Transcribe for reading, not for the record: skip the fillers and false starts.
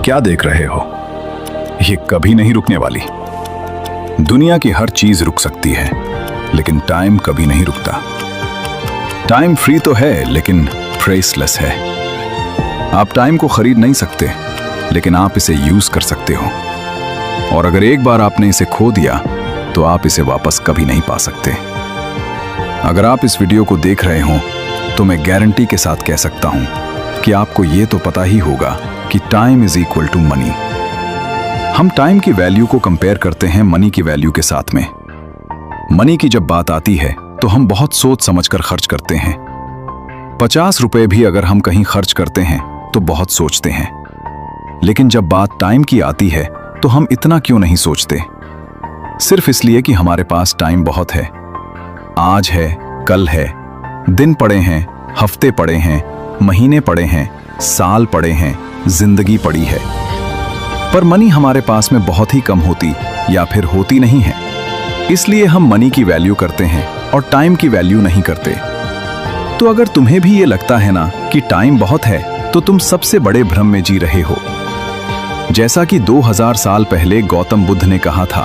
क्या देख रहे हो? ये कभी नहीं रुकने वाली। दुनिया की हर चीज रुक सकती है, लेकिन टाइम कभी नहीं रुकता। टाइम फ्री तो है, लेकिन प्राइसलेस है। आप टाइम को खरीद नहीं सकते, लेकिन आप इसे यूज कर सकते हो। और अगर एक बार आपने इसे खो दिया, तो आप इसे वापस कभी नहीं पा सकते। अगर आप इस वीडियो को देख रहे हो, तो मैं गारंटी के साथ कह सकता हूं कि आपको ये तो पता ही होगा कि time is equal to money. हम टाइम की वैल्यू को कंपेयर करते हैं मनी की वैल्यू के साथ में। मनी की जब बात आती है तो हम बहुत सोच समझकर खर्च करते हैं। 50 रुपए भी अगर हम कहीं खर्च करते हैं तो बहुत सोचते हैं। लेकिन जब बात टाइम की आती है तो हम इतना क्यों नहीं सोचते? सिर्फ इसलिए कि हमारे पास टाइम बहुत है। आज है, कल है, दिन पड़े हैं, हफ्ते पड़े हैं, महीने पड़े हैं, साल पड़े हैं, जिंदगी पड़ी है। पर मनी हमारे पास में बहुत ही कम होती या फिर होती नहीं है। इसलिए हम मनी की वैल्यू करते हैं और टाइम की वैल्यू नहीं करते। तो अगर तुम्हें भी ये लगता है ना कि टाइम बहुत है, तो तुम सबसे बड़े भ्रम में जी रहे हो। जैसा कि 2000 साल पहले गौतम बुद्ध ने कहा था